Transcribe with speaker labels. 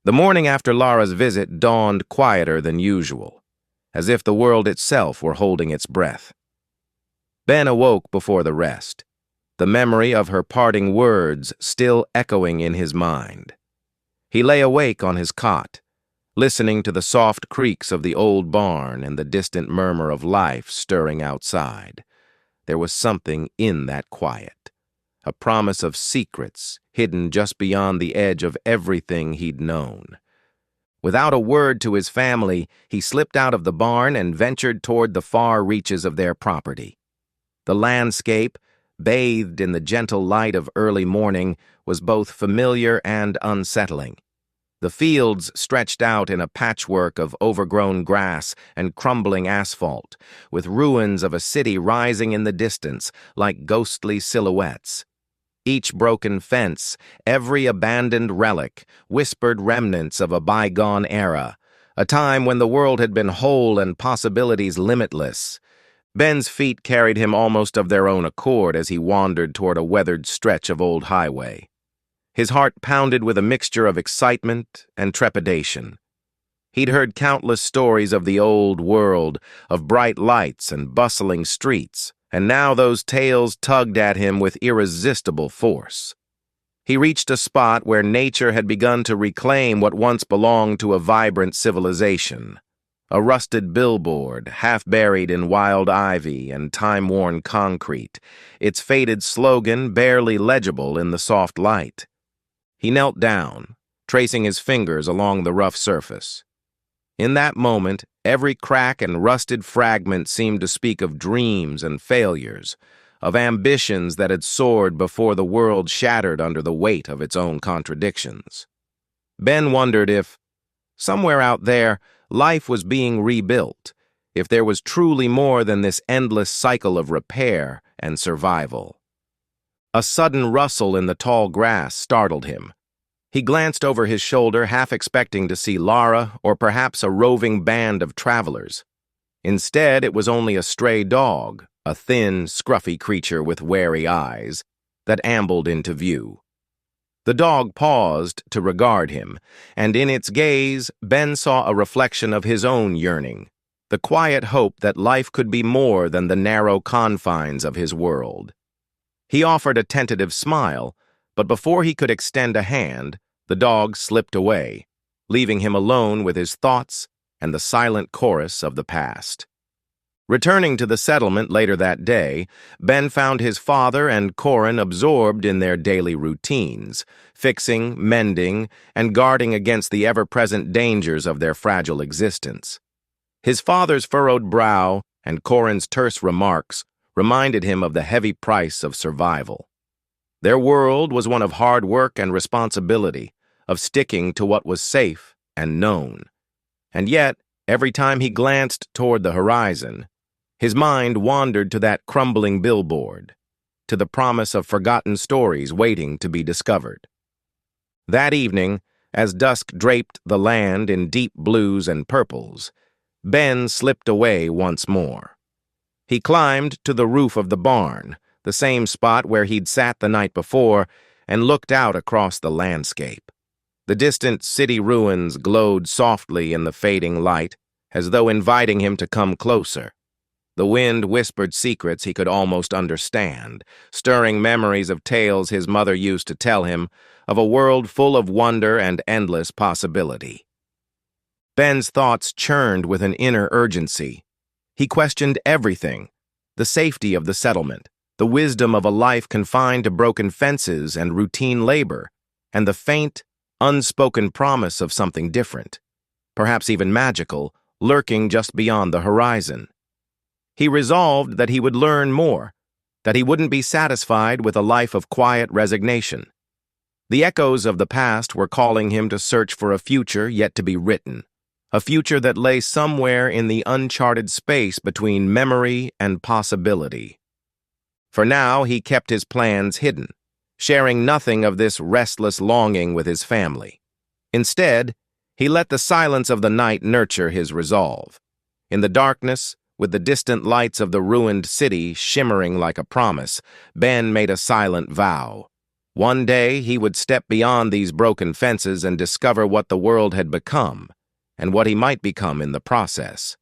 Speaker 1: The morning after Lara's visit dawned quieter than usual, as if the world itself were holding its breath. Ben awoke before the rest, the memory of her parting words still echoing in his mind. He lay awake on his cot, listening to the soft creaks of the old barn and the distant murmur of life stirring outside. There was something in that quiet, a promise of secrets hidden just beyond the edge of everything he'd known. Without a word to his family, he slipped out of the barn and ventured toward the far reaches of their property. The landscape, bathed in the gentle light of early morning, was both familiar and unsettling. The fields stretched out in a patchwork of overgrown grass and crumbling asphalt, with ruins of a city rising in the distance like ghostly silhouettes. Each broken fence, every abandoned relic, whispered remnants of a bygone era, a time when the world had been whole and possibilities limitless. Ben's feet carried him almost of their own accord as he wandered toward a weathered stretch of old highway. His heart pounded with a mixture of excitement and trepidation. He'd heard countless stories of the old world, of bright lights and bustling streets, and now those tales tugged at him with irresistible force. He reached a spot where nature had begun to reclaim what once belonged to a vibrant civilization. A rusted billboard, half buried in wild ivy and time-worn concrete, its faded slogan barely legible in the soft light. He knelt down, tracing his fingers along the rough surface. In that moment, every crack and rusted fragment seemed to speak of dreams and failures, of ambitions that had soared before the world shattered under the weight of its own contradictions. Ben wondered if, somewhere out there, life was being rebuilt, if there was truly more than this endless cycle of repair and survival. A sudden rustle in the tall grass startled him. He glanced over his shoulder, half expecting to see Lara or perhaps a roving band of travelers. Instead, it was only a stray dog, a thin, scruffy creature with wary eyes, that ambled into view. The dog paused to regard him, and in its gaze, Ben saw a reflection of his own yearning, the quiet hope that life could be more than the narrow confines of his world. He offered a tentative smile, but before he could extend a hand, the dog slipped away, leaving him alone with his thoughts and the silent chorus of the past. Returning to the settlement later that day, Ben found his father and Corin absorbed in their daily routines, fixing, mending, and guarding against the ever-present dangers of their fragile existence. His father's furrowed brow and Corin's terse remarks reminded him of the heavy price of survival. Their world was one of hard work and responsibility, of sticking to what was safe and known. And yet, every time he glanced toward the horizon, his mind wandered to that crumbling billboard, to the promise of forgotten stories waiting to be discovered. That evening, as dusk draped the land in deep blues and purples, Ben slipped away once more. He climbed to the roof of the barn, the same spot where he'd sat the night before, and looked out across the landscape. The distant city ruins glowed softly in the fading light, as though inviting him to come closer. The wind whispered secrets he could almost understand, stirring memories of tales his mother used to tell him, of a world full of wonder and endless possibility. Ben's thoughts churned with an inner urgency. He questioned everything: the safety of the settlement, the wisdom of a life confined to broken fences and routine labor, and the faint, unspoken promise of something different, perhaps even magical, lurking just beyond the horizon. He resolved that he would learn more, that he wouldn't be satisfied with a life of quiet resignation. The echoes of the past were calling him to search for a future yet to be written, a future that lay somewhere in the uncharted space between memory and possibility. For now, he kept his plans hidden, sharing nothing of this restless longing with his family. Instead, he let the silence of the night nurture his resolve. In the darkness, with the distant lights of the ruined city shimmering like a promise, Ben made a silent vow. One day he would step beyond these broken fences and discover what the world had become, and what he might become in the process.